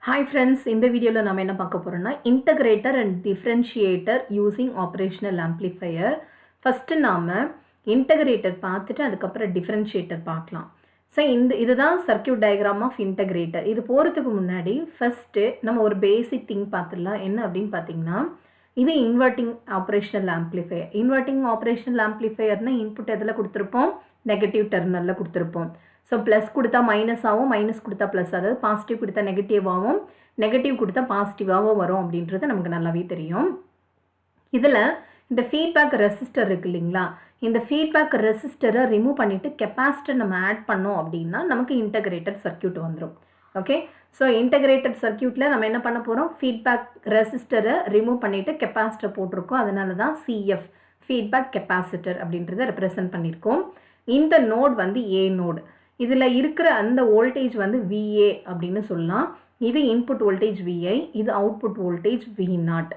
Hi friends, இந்த வீடியோல நாம என்ன பார்க்க போறோம்னா integrator and differentiator using operational amplifier. First நாம integrator பார்த்துட்டு அதுக்கப்புறம் differentiator பார்க்கலாம். ஸோ இதுதான் சர்க்கியூட் டயக்ராம் ஆஃப் இன்டகிரேட்டர். இது போகிறதுக்கு முன்னாடி ஃபஸ்ட்டு நம்ம ஒரு பேசிக் திங் பார்த்துடலாம். என்ன அப்படின்னு பார்த்தீங்கன்னா, இது inverting operational amplifier. Inverting operational ஆம்ப்ளிஃபையர்னால் இன்புட் எதில் கொடுத்துருப்போம்? நெகட்டிவ் டெர்மினலில் கொடுத்துருப்போம். ஸோ ப்ளஸ் கொடுத்தா மைனஸ் ஆகும், மைனஸ் கொடுத்தா ப்ளஸ், அதாவது பாசிட்டிவ் கொடுத்தா நெகட்டிவாகவும் நெகட்டிவ் கொடுத்தா பாசிட்டிவாகவும் வரும் அப்படின்றது நமக்கு நல்லாவே தெரியும். இதில் இந்த ஃபீட்பேக் ரெசிஸ்டர் இருக்குது இல்லைங்களா, இந்த ஃபீட்பேக் ரெசிஸ்டரை ரிமூவ் பண்ணிவிட்டு கெப்பாசிட்டர் நம்ம ஆட் பண்ணோம் அப்படின்னா நமக்கு இன்டகிரேட்டட் சர்க்கியூட் வந்துடும். ஓகே, ஸோ இன்டகிரேட்டட் சர்க்கியூட்டில் நம்ம என்ன பண்ண போகிறோம்? ஃபீட்பேக் ரெசிஸ்டரை ரிமூவ் பண்ணிவிட்டு கெப்பாசிட்டர் போட்டிருக்கோம். அதனால தான் சிஎஃப் ஃபீட்பேக் கெப்பாசிட்டர் அப்படின்றத ரெப்ரசன்ட் பண்ணியிருக்கோம். இந்த நோட் வந்து ஏ நோடு. இதில் இருக்கிற அந்த வோல்டேஜ் வந்து விஏ அப்படின்னு சொல்லலாம். இது இன்புட் வோல்டேஜ் விஐ, இது அவுட்புட் வோல்டேஜ் வி நாட்.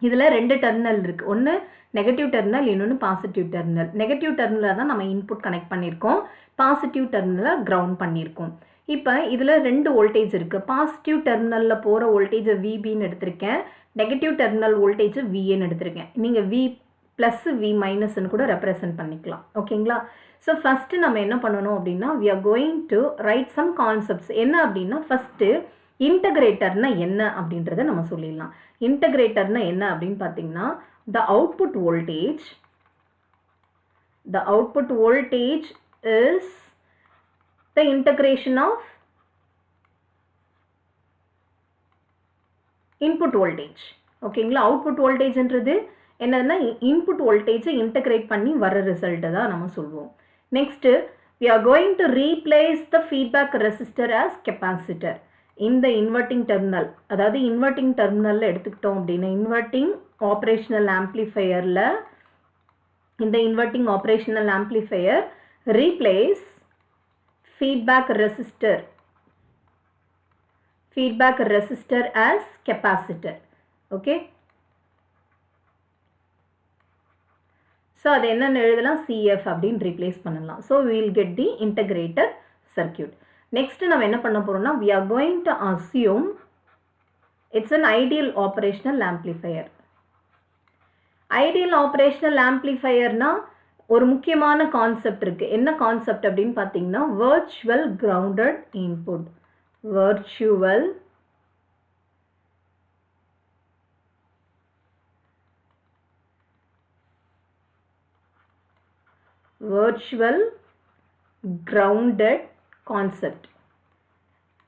இதில் ரெண்டு டெர்மினல் இருக்குது. ஒன்று நெகட்டிவ் டெர்மினல், இன்னொன்று பாசிட்டிவ் டெர்மினல். நெகட்டிவ் டெர்மினலில் தான் நம்ம இன்புட் கனெக்ட் பண்ணியிருக்கோம், பாசிட்டிவ் டெர்மினலை கிரவுண்ட் பண்ணியிருக்கோம். இப்போ இதில் ரெண்டு வோல்டேஜ் இருக்குது. பாசிட்டிவ் டெர்மினலில் போகிற வோல்டேஜை விபின்னு எடுத்திருக்கேன், நெகட்டிவ் டெர்மினல் வோல்டேஜை விஏன்னு எடுத்திருக்கேன். நீங்கள் வி ப்ளஸ் வி மைனஸ்ன்னு கூட ரெப்ரசன்ட் பண்ணிக்கலாம். ஓகேங்களா? ஸோ ஃபஸ்ட்டு நம்ம என்ன பண்ணணும் அப்படின்னா, we are going to write some concepts. என்ன அப்படின்னா, ஃபஸ்ட்டு இன்டகிரேட்டர்னா என்ன அப்படின்றத நம்ம சொல்லிடலாம். இன்டகிரேட்டர்னா என்ன அப்படின்னு பார்த்தீங்கன்னா, the output voltage is the integration of input voltage. ஓகேங்களா? அவுட்புட் வோல்டேஜ்ன்றது என்னதுன்னா, இன்புட் வோல்டேஜை இன்டகிரேட் பண்ணி வர ரிசல்ட்டை தான் நம்ம சொல்லுவோம். Next we are going to replace the feedback resistor as capacitor. இந்த இன்வெர்ட்டிங் டெர்மினல், அதாவது இன்வெர்ட்டிங் டெர்மினலில் எடுத்துக்கிட்டோம் அப்படின்னா, இன்வெர்ட்டிங் ஆப்ரேஷனல் ஆம்ப்ளிஃபையரில் இந்த inverting operational amplifier replace feedback resistor as capacitor. Okay, so அது என்னென்னு எழுதலாம்? சிஎஃப் அப்படின்னு ரீப்ளேஸ் பண்ணலாம். So we will get the integrated circuit. Next நம்ம என்ன பண்ண போகிறோம்னா, we are going to assume it's an ideal operational amplifier. Ideal operational ஆம்ப்ளிஃபையர்னா ஒரு முக்கியமான கான்செப்ட் இருக்குது. என்ன கான்செப்ட் அப்படின்னு பார்த்தீங்கன்னா, virtual grounded input. Virtual grounded concept.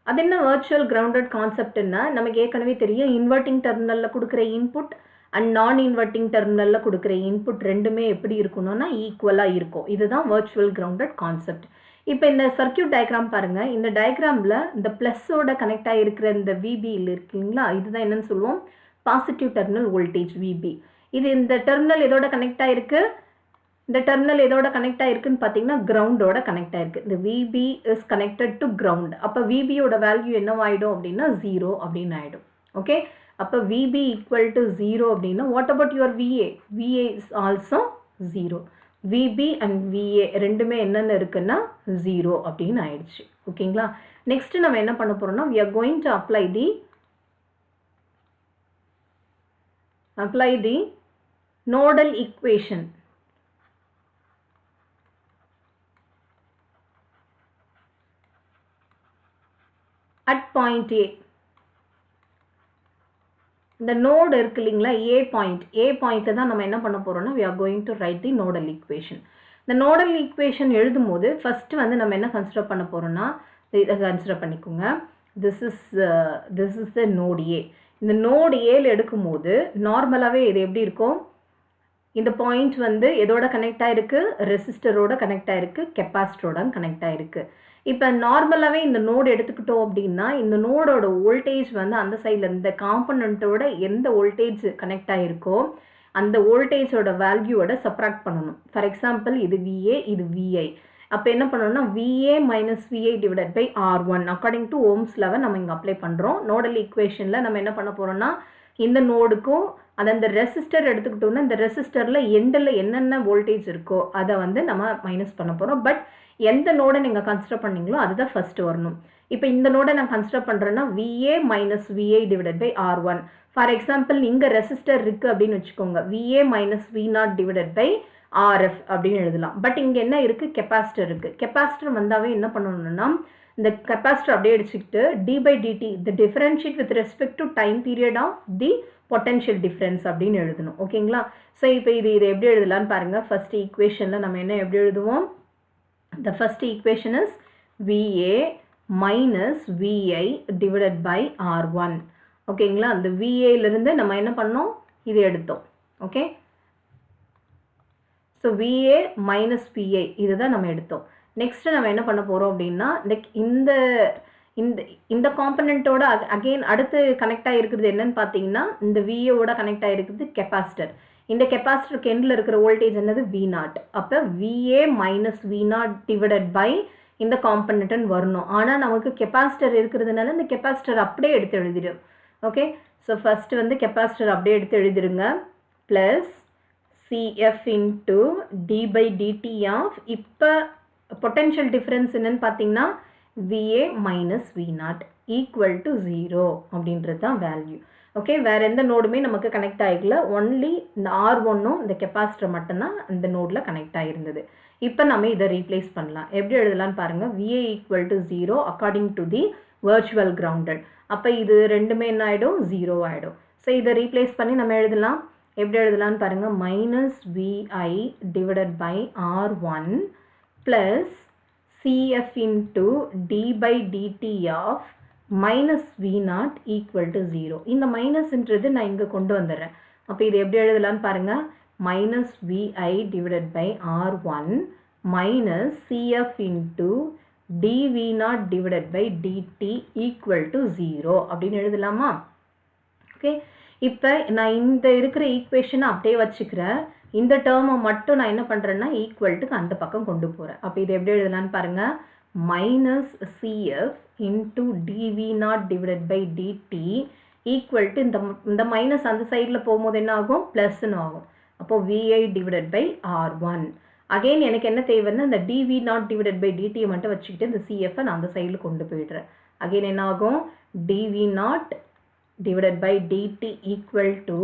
அது என்ன வர்ச்சுவல் கிரவுண்டட் கான்செப்ட்னா, நமக்கு ஏற்கனவே தெரியும், இன்வெர்ட்டிங் டெர்மினலில் கொடுக்குற இன்புட் அண்ட் நான் இன்வெர்ட்டிங் டெர்மினலில் கொடுக்குற இன்புட் ரெண்டுமே எப்படி இருக்கணும்னா ஈக்குவலாக இருக்கும். இதுதான் வர்ச்சுவல் கிரவுண்டட் கான்செப்ட். இப்போ இந்த சர்க்கியூட் டயக்ராம் பாருங்கள். இந்த டயக்ராமில் இந்த ப்ளஸ்ஸோட கனெக்ட் ஆகிருக்கிற இந்த விபியில் இருக்குங்களா, இதுதான் என்னன்னு சொல்லுவோம்? Positive terminal voltage VP. இது இந்த டெர்மினல் எதோட கனெக்ட் ஆகிருக்கு? இந்த டெர்மினல் எதோட கனெக்ட் ஆகிருக்குன்னு பார்த்தீங்கன்னா, கிரவுண்டோட கனெக்ட் ஆகிருக்கு. இந்த VP is connected to ground. அப்போ விபியோட வேல்யூ என்னவாயிடும் அப்படின்னா 0 அப்படின்னு ஆகிடும். ஓகே, அப்போ விபி ஈக்குவல் டு 0 அப்படின்னா, what about your VA? VA is also 0. VP and VA ரெண்டுமே என்னென்ன இருக்குன்னா 0 அப்படின்னு ஆயிடுச்சு. ஓகேங்களா? நெக்ஸ்ட் நம்ம என்ன பண்ண போகிறோம்னா, we are going to apply the nodal equation. At point A. இந்த நோடு இருக்கு இல்லைங்களா, ஏ பாயிண்ட்டை தான் நம்ம என்ன பண்ண போகிறோம்னா, we are going to write the nodal equation. இந்த நோடல் ஈக்குவேஷன் எழுதும்போது ஃபஸ்ட்டு வந்து நம்ம என்ன கன்சிடர் பண்ண போகிறோம்னா, இதை கன்சிடர் பண்ணிக்கோங்க. திஸ் இஸ் த நோடு ஏ. இந்த நோடு ஏல எடுக்கும்போது நார்மலாகவே இது எப்படி இருக்கும்? இந்த பாயிண்ட் வந்து எதோட கனெக்ட் ஆகிருக்கு? ரெசிஸ்டரோட கனெக்ட் ஆகிருக்கு, கெப்பாசிட்டரோட கனெக்ட் ஆகிருக்கு. இப்போ நார்மலாகவே இந்த நோடு எடுத்துக்கிட்டோம் அப்படின்னா, இந்த நோடோட வோல்டேஜ் வந்து அந்த சைடில் இந்த காம்பனண்ட்டோட எந்த வோல்டேஜ் கனெக்ட் ஆகிருக்கோ அந்த வோல்டேஜோட வேல்யூவோட சப்ராக்ட் பண்ணணும். ஃபார் எக்ஸாம்பிள் இது விஏ, இது விஐ. அப்போ என்ன பண்ணணும்னா, VA minus VI divided by R1 according to Ohm's law நம்ம இங்கே அப்ளை பண்ணுறோம். நோடல் ஈக்குவேஷனில் நம்ம என்ன பண்ண போகிறோம்னா, இந்த நோடுக்கும் அந்த ரெசிஸ்டர் எடுத்துக்கிட்டோம்னா, இந்த ரெசிஸ்டரில் எண்டில் என்னென்ன வோல்டேஜ் இருக்கோ அதை வந்து நம்ம மைனஸ் பண்ண போகிறோம். பட் எந்த நோடை நீங்கள் கன்சிடர் பண்ணீங்களோ அதுதான் ஃபஸ்ட்டு வரணும். இப்போ இந்த நோடை நான் கன்சிடர் பண்ணுறேன்னா VA minus VI divided by R1. For example இங்கே ரெசிஸ்டர் இருக்குது அப்படின்னு வச்சுக்கோங்க, VA minus V0 divided by RF அப்படின்னு எழுதலாம். பட் இங்கே என்ன இருக்குது, கெப்பாசிட்டர் இருக்குது. கெப்பாசிட்டர் வந்தாவே என்ன பண்ணணும்னா இந்த கெப்பாசிட்டர் அப்படியே அடிச்சுக்கிட்டு d by dt the differentiate with respect to time period of the potential difference அப்படின்னு எழுதணும். ஓகேங்களா? ஸோ இப்போ இது எப்படி எழுதலான்னு பாருங்கள். ஃபர்ஸ்ட் ஈக்குவேஷனில் நம்ம என்ன எப்படி எழுதுவோம், the first equation is VA minus VI divided by R1. ஓகேங்களா? அந்த VAலிருந்து நம்ம என்ன பண்ணோம், இது எடுத்தோம். Okay, so VA minus VI இதுதான் நம்ம எடுத்தோம். நெக்ஸ்ட்டு நம்ம என்ன பண்ண போகிறோம் அப்படின்னா இந்த இந்த இந்த காம்பனண்ட்டோட அகெயின் அடுத்து கனெக்ட் ஆகிருக்கிறது என்னன்னு பார்த்தீங்கன்னா இந்த VAவோட கனெக்ட் ஆகிருக்கிறது கெப்பாசிட்டர். இந்த கெப்பாசிட்டருக்கு எண்டில் இருக்கிற வோல்டேஜ் என்னது V0. அப்போ VA minus V0 divided by இந்த காம்பனண்ட்னு வரணும். ஆனால் நமக்கு கெப்பாசிட்டர் இருக்கிறதுனால இந்த கெப்பாசிட்டர் அப்படியே எடுத்து எழுதிடும். ஓகே, ஸோ ஃபஸ்ட்டு வந்து கெப்பாசிட்டர் அப்படியே எடுத்து எழுதிருங்க. Plus CF into D by DT of இப்போ பொட்டென்ஷியல் டிஃப்ரென்ஸ் என்னன்னு பார்த்தீங்கன்னா VA minus V0 equal to 0 அப்படின்றது தான் வேல்யூ. ஓகே, வேறு எந்த நோடுமே நமக்கு கனெக்ட் ஆகிக்கல, ஒன்லி இந்த R1ம் இந்த கெப்பாசிட்டர் மட்டும்தான் இந்த நோடில் கனெக்ட் ஆகிருந்தது. இப்போ நம்ம இதை ரீப்ளேஸ் பண்ணலாம். எப்படி எழுதலான்னு பாருங்கள். VA equal to 0 according to the virtual grounded. அப்போ இது ரெண்டுமே என்ன ஆகிடும், 0 ஆகிடும். ஸோ இதை ரீப்ளேஸ் பண்ணி நம்ம எழுதலாம். எப்படி எழுதலான்னு பாருங்கள். Minus VI divided by R1 plus CF into D by DT of minus V0 equal to 0. இந்த மைனஸ்ன்றது நான் இங்கே கொண்டு வந்துடுறேன். அப்போ இது எப்படி எழுதலான்னு பாருங்கள். Minus VI divided by R1 minus CF into dV0 divided by DT equal to 0 அப்படின்னு எழுதலாமா? ஓகே, இப்போ நான் இந்த இருக்கிற ஈக்குவேஷனை அப்படியே வச்சுக்கிறேன். இந்த டேர்மை மட்டும் நான் என்ன பண்ணுறேன்னா ஈக்குவல்ட்டுக்கு அந்த பக்கம் கொண்டு போகிறேன். அப்போ இது எப்படி எழுதலான்னு பாருங்கள். Minus CF into dV0 divided by DT equal to இந்த மைனஸ் அந்த சைடில் போகும்போது என்ன ஆகும், ப்ளஸ்ன்னு ஆகும். அப்போது VI divided by R1. Again எனக்கு என்ன தேவைன்னா இந்த dV0 டிவைடட் பை DTயை மட்டும் வச்சுக்கிட்டு இந்த CFை நான் அந்த சைடில் கொண்டு போயிடுறேன். அகெயின் என்ன ஆகும், dV0 divided by dt equal to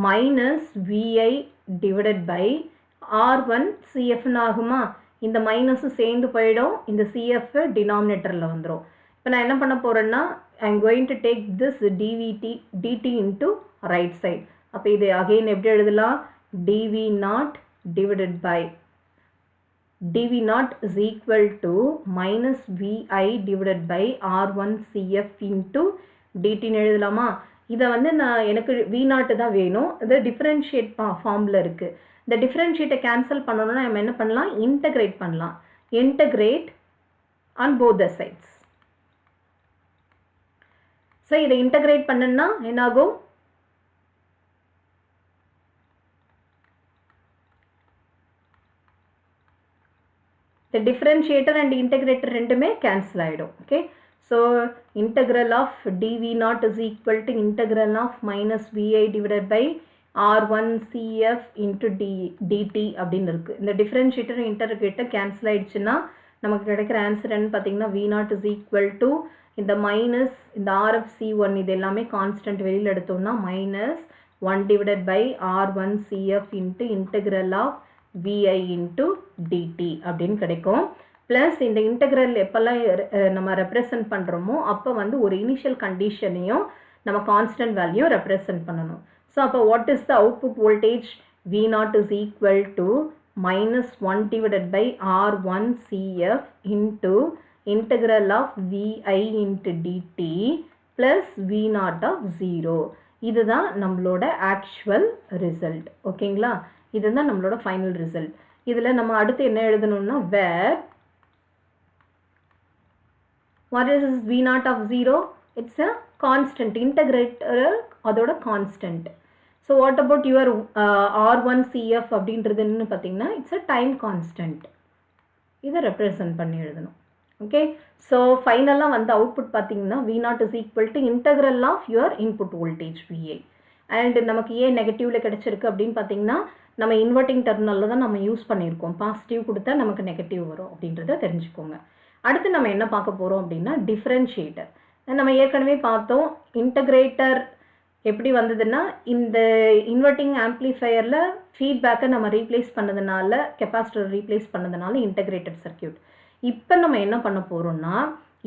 minus VI divided by R1 CF ஆகுமா? இந்த மைனஸ் சேர்ந்து போயிடும், இந்த CF டினாமினேட்டரில் வந்துடும். இப்போ நான் என்ன பண்ண போகிறேன்னா I am going to take this dt into right side. அப்போ இது அகெயின் எப்படி எழுதலாம், dV0 divided by dV0 is equal to minus VI divided by R1 CF into டிடின்னு எழுதலாமா? இதை வந்து நான் எனக்கு V0 தான் வேணும். இது டிஃப்ரென்ஷியேட் ஃபார்மில் இருக்குது. இந்த டிஃப்ரென்ஷியேட்டை கேன்சல் பண்ணணும்னா நம்ம என்ன பண்ணலாம், இன்டகிரேட் பண்ணலாம். Integrate on both the sides. So இதை இன்டகிரேட் பண்ணணும்னா என்னாகும், the differentiator and integrator ரெண்டுமே கேன்சல் ஆகிடும். Okay, so integral of dV0 is equal to integral of minus VI divided by R1 CF into dt அப்படின்னு இருக்குது. இந்த differentiator integrator cancel ஆகிடுச்சுன்னா நமக்கு கிடைக்கிற ஆன்சர் என்ன பார்த்தீங்கன்னா V0 is equal to இந்த மைனஸ் இந்த RF C1 இது எல்லாமே கான்ஸ்டன்ட் வெளியில் எடுத்தோம்னா minus 1 divided by R1 CF into integral of VI into dt அப்படின்னு கிடைக்கும். ப்ளஸ் இந்த இன்டெக்ரல் எப்போல்லாம் நம்ம ரெப்ரசன்ட் பண்ணுறோமோ அப்போ வந்து ஒரு இனிஷியல் கண்டிஷனையும் நம்ம கான்ஸ்டன்ட் வேல்யூ ரெப்ரசன்ட் பண்ணணும். ஸோ அப்போ what is the output voltage, V0 is equal to minus 1 divided by R1 CF into integral of VI into dt plus V0 of 0. இதுதான் நம்மளோட ஆக்சுவல் ரிசல்ட். ஓகேங்களா, இதுதான் நம்மளோட ஃபைனல் ரிசல்ட். இதில் நம்ம அடுத்து என்ன எழுதணும்னா வேர் what is V0 of 0? It's a constant. Integrator அதோட constant. So what about your R1 CF அப்படின்றது என்ன பார்த்தீங்கன்னா it's a time constant. இதை ரெப்ரசன்ட் பண்ணி எழுதணும். ஓகே, ஸோ ஃபைனலாக வந்து அவுட்புட் பார்த்தீங்கன்னா V0 is equal to integral of your input voltage VI. And நமக்கு ஏன் நெகட்டிவில் கிடச்சிருக்கு அப்படின்னு பார்த்தீங்கன்னா நம்ம இன்வெர்ட்டிங் டெர்மினலில் தான் நம்ம யூஸ் பண்ணியிருக்கோம். பாசிட்டிவ் கொடுத்தா நமக்கு நெகட்டிவ் வரும் அப்படின்றத தெரிஞ்சுக்கோங்க. அடுத்து நம்ம என்ன பார்க்க போகிறோம் அப்படின்னா டிஃப்ரென்ஷியேட்டர். நம்ம ஏற்கனவே பார்த்தோம் இன்டகிரேட்டர் எப்படி வந்ததுன்னா இந்த இன்வெர்ட்டிங் ஆம்ப்ளிஃபையரில் ஃபீட்பேக்கை நம்ம ரீப்ளேஸ் பண்ணதுனால கெப்பாசிட்டர் ரீப்ளேஸ் பண்ணதுனால இன்டகிரேட்டட் சர்க்கியூட். இப்போ நம்ம என்ன பண்ண போகிறோம்னா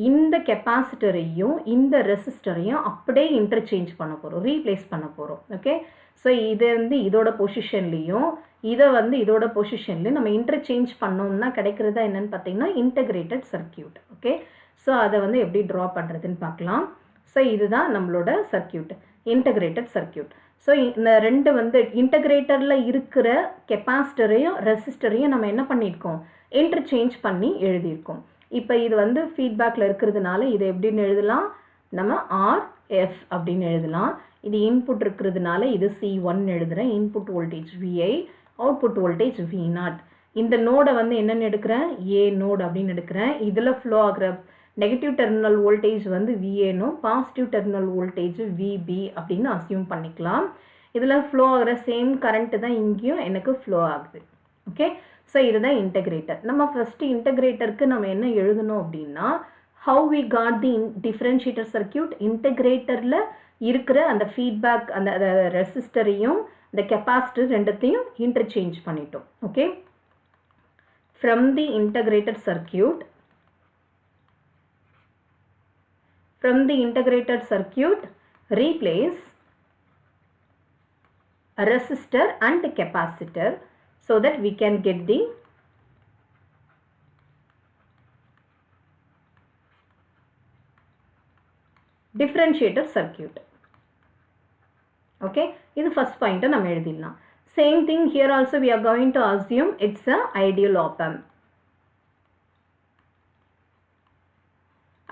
இந்த கெப்பாசிட்டரையும் இந்த ரெசிஸ்டரையும் அப்படியே இன்டர்சேஞ்ச் பண்ண போகிறோம், ரீப்ளேஸ் பண்ண போகிறோம். ஓகே, ஸோ இது வந்து இதோட பொசிஷன்லேயும் இதை வந்து இதோட பொசிஷன்லையும் நம்ம இன்டர்சேஞ்ச் பண்ணோம்னா கிடைக்கிறதா என்னன்னு பார்த்தீங்கன்னா இன்டகிரேட்டட் சர்க்கியூட். ஓகே, ஸோ அதை வந்து எப்படி ட்ரா பண்ணுறதுன்னு பார்க்கலாம். ஸோ இதுதான் நம்மளோட சர்க்கியூட், இன்டகிரேட்டட் சர்க்கியூட். ஸோ இந்த ரெண்டு வந்து இன்டகிரேட்டரில் இருக்கிற கெப்பாசிட்டரையும் ரெசிஸ்டரையும் நம்ம என்ன பண்ணியிருக்கோம், இன்டர்சேஞ்ச் பண்ணி எழுதியிருக்கோம். இப்போ இது வந்து ஃபீட்பேக்கில் இருக்கிறதுனால இதை எப்படின்னு எழுதலாம், நம்ம RF அப்படின்னு எழுதலாம். இது இன்புட் இருக்கிறதுனால இது C1 எழுதுகிறேன், input voltage VI, output voltage V0. இந்த நோடை வந்து என்னென்னு எடுக்கிறேன், A நோடு அப்படின்னு எடுக்கிறேன். இதில் ஃப்ளோ ஆகிற நெகட்டிவ் டெர்மினல் வோல்டேஜ் வந்து VAனும் பாசிட்டிவ் டெர்மினல் வோல்டேஜ் VB அப்படின்னு அசியூம் பண்ணிக்கலாம். இதில் ஃப்ளோ ஆகிற சேம் கரண்ட்டு தான் இங்கேயும் எனக்கு ஃப்ளோ ஆகுது. ஓகே, ஸோ இதுதான் இன்டகிரேட்டர். நம்ம ஃபஸ்ட்டு இன்டகிரேட்டருக்கு நம்ம என்ன எழுதணும் அப்படின்னா how we got the differentiator circuit. இன்டகிரேட்டரில் இருக்கிற அந்த ஃபீட்பேக் அந்த ரெசிஸ்டரையும் இந்த கெப்பாசிட்டர் ரெண்டுத்தையும் இன்டர்சேஞ்ச் பண்ணிட்டோம். Okay, from the integrated circuit replace a resistor and capacitor so that we can get the differentiator circuit. Okay, this is first point நம்ம எழுதிடலாம். Same thing here also we are going to assume it's a ideal op-amp.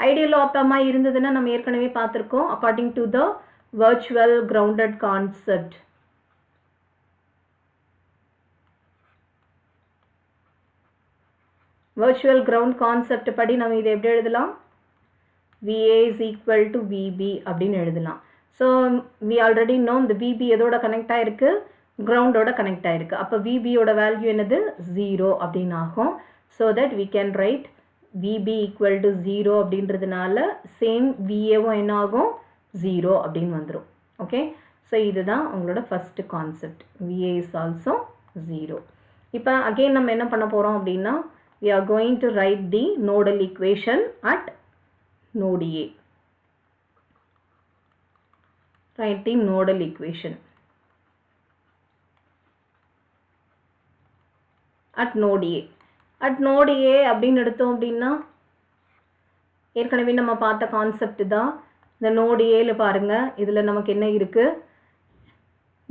Ideal op-amp இருந்ததுன்னா நம்ம ஏற்கனவே பார்த்திருக்கோம் according to the virtual grounded concept. Virtual ground concept படி நம்ம இதை எப்படி எழுதலாம், VA is equal to VB அப்படின்னு எழுதலாம். So we already know the VB எதோட கனெக்ட் ஆயிருக்கு, கிரவுண்டோட கனெக்ட் ஆயிருக்கு. அப்போ VB யோட வேல்யூ என்னது 0 அப்படின்னு ஆகும். So that we can write VB equal to 0 அப்படின்றதுனால சேம் VAவும் என்ன ஆகும் 0 அப்படின்னு வந்துடும். ஓகே, ஸோ இதுதான் உங்களோட first concept, VA is also 0. இப்போ அகெயின் நம்ம என்ன பண்ண போகிறோம் அப்படின்னா we are going to write the nodal equation at node A. Write the nodal equation at node A. At node A அப்படின்னு எடுத்தோம் அப்படின்னா ஏற்கனவே நம்ம பார்த்த கான்செப்ட் தான். இந்த நோடு ஏல பாருங்கள், இதில் நமக்கு என்ன இருக்குது,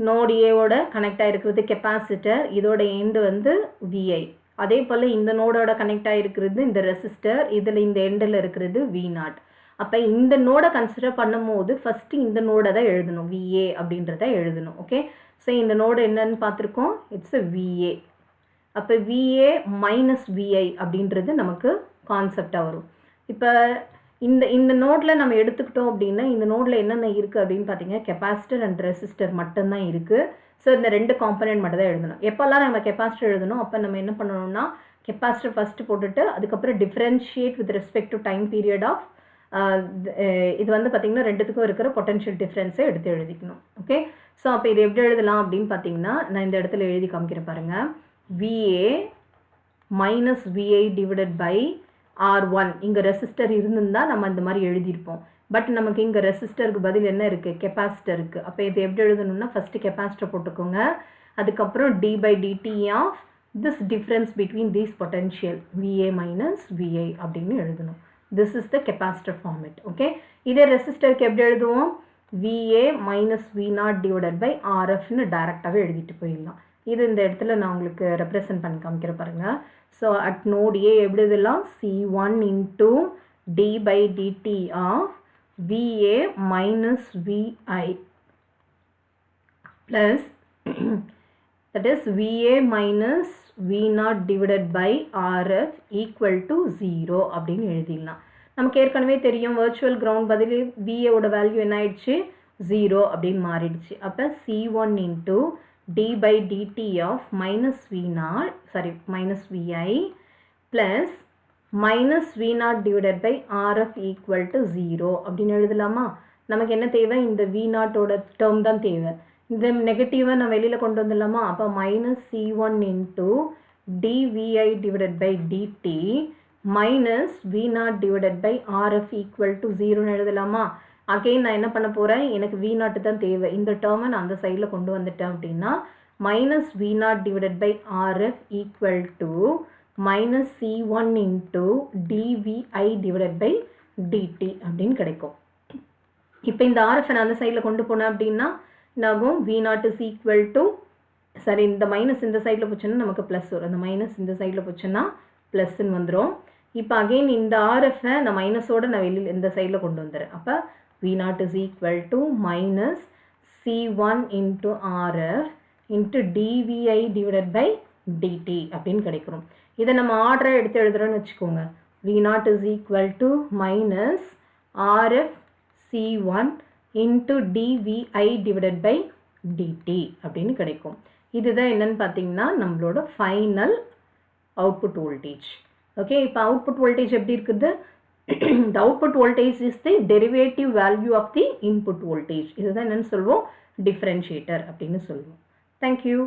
நோடு ஏவோட கனெக்ட் ஆகிருக்கிறது கெப்பாசிட்டர், இதோட எண்டு வந்து VI. அதே போல் இந்த நோடோட கனெக்ட் ஆகிருக்கிறது இந்த ரெசிஸ்டர், இதில் இந்த எண்டில் இருக்கிறது V0. அப்போ இந்த நோடை கன்சிடர் பண்ணும் போது ஃபஸ்ட்டு இந்த நோடை தான் எழுதணும், VA அப்படின்றத எழுதணும். ஓகே, ஸோ இந்த நோடு என்னன்னு பார்த்துருக்கோம், இட்ஸ் VA. அப்போ VA மைனஸ் VI அப்படின்றது நமக்கு கான்செப்டாக வரும். இப்போ இந்த நோட்டில் நம்ம எடுத்துக்கிட்டோம் அப்படின்னா இந்த நோட்டில் என்னென்ன இருக்குது அப்படின்னு பார்த்தீங்கன்னா கெப்பாசிட்டர் அண்ட் ரெசிஸ்டர் மட்டும்தான் இருக்குது. ஸோ இந்த ரெண்டு காம்பனன்ட் மட்டும் தான் எழுதணும். எப்போல்லாம் நம்ம கெப்பாசிட்டர் எழுதணும் அப்போ நம்ம என்ன பண்ணணும்னா கெப்பாசிட்டர் ஃபஸ்ட்டு போட்டுட்டு அதுக்கப்புறம் differentiate with respect to time period of இது வந்து பார்த்திங்கன்னா ரெண்டுத்துக்கும் இருக்கிற பொட்டன்ஷியல் டிஃப்ரென்ஸை எடுத்து எழுதிக்கணும். ஓகே, ஸோ அப்போ இது எப்படி எழுதலாம் அப்படின்னு பார்த்தீங்கன்னா நான் இந்த இடத்துல எழுதி காமிக்கிறேன் பாருங்கள், VA minus VI divided by R1. இங்கே ரெசிஸ்டர் இருந்திருந்தால் நம்ம இந்த மாதிரி எழுதியிருப்போம். பட் நமக்கு இங்கே ரெசிஸ்டருக்கு பதில் என்ன இருக்குது, கெப்பாசிட்டர் இருக்குது. அப்போ இது எப்படி எழுதணும்னா ஃபஸ்ட்டு கெப்பாசிட்டர் போட்டுக்கோங்க, அதுக்கப்புறம் d/dt of this difference between these potential VA minus VI அப்படின்னு எழுதணும். This is the capacitor format. Okay, இதே ரெசிஸ்டருக்கு எப்படி எழுதுவோம், VA minus V0 divided by RFன்னு டைரெக்டாகவே எழுதிட்டு போயிடலாம். இது இந்த இடத்துல நான் உங்களுக்கு ரெப்ரசன்ட் பண்ணி காமிக்கிற பாருங்கள். ஸோ அட் நோட் ஏ எப்படி இதெல்லாம் C1 into d/dt of VA minus VI plus that is VA minus V0 divided by RF equal to 0 அப்படின்னு எழுதிடலாம். நமக்கு ஏற்கனவே தெரியும் வர்ச்சுவல் கிரவுண்ட் பதில் VAவோட வேல்யூ என்ன ஆயிடுச்சு 0 அப்படின்னு மாறிடுச்சு. அப்போ C1 into d/dt of minus VI plus minus V naught divided by RF equal to 0 அப்படின்னு எழுதலாமா? நமக்கு என்ன தேவை? இந்த வி நாட்டோட டேர்ம் தான் தேவை. இந்த நெகட்டிவை நான் வெளியில் கொண்டு வந்துடலாமா? அப்போ minus C1 into dVi divided by dt minus V naught divided by RF equal to 0ன்னு எழுதலாமா? அகெயின் நான் என்ன பண்ண போகிறேன்? எனக்கு வி நாட்டு தான் தேவை. இந்த டேர்மை நான் அந்த சைடில் கொண்டு வந்துட்டேன் அப்படின்னா minus V naught divided by RF equal to minus C1 into dVi divided by dt அப்படின்னு கிடைக்கும். இப்போ இந்த ஆர்எஃப் நான் அந்த சைடில் கொண்டு போனேன் அப்படின்னா என்னாகும்? V naught is equal to, சரி இந்த மைனஸ் இந்த சைடில் போச்சுன்னா நமக்கு ப்ளஸ் வரும். இந்த மைனஸ் இந்த சைடில் போச்சுன்னா ப்ளஸ்ன்னு வந்துடும். இப்போ அகெயின் இந்த ஆர்எஃபை நான் மைனஸோடு நான் வெளியில் இந்த சைடில் கொண்டு வந்துடுறேன். அப்போ V naught is equal to minus C1 into RF into dVi divided by dt அப்படின்னு கிடைக்கிறோம். இதை நம்ம ஆர்டரை எடுத்து எழுதுகிறோன்னு வச்சுக்கோங்க. V naught is equal to minus RF C1 into dVi divided by dt அப்படின்னு கிடைக்கும். இதுதான் என்னன்னு பார்த்தீங்கன்னா நம்மளோட ஃபைனல் அவுட்புட் வோல்டேஜ். ஓகே, இப்போ அவுட்புட் வோல்டேஜ் எப்படி இருக்குது? The output voltage is the derivative value of the input voltage. இதுதான் என்னன்னு சொல்லுவோம்? டிஃபரன்ஷியேட்டர் அப்படின்னு சொல்லுவோம். Thank you.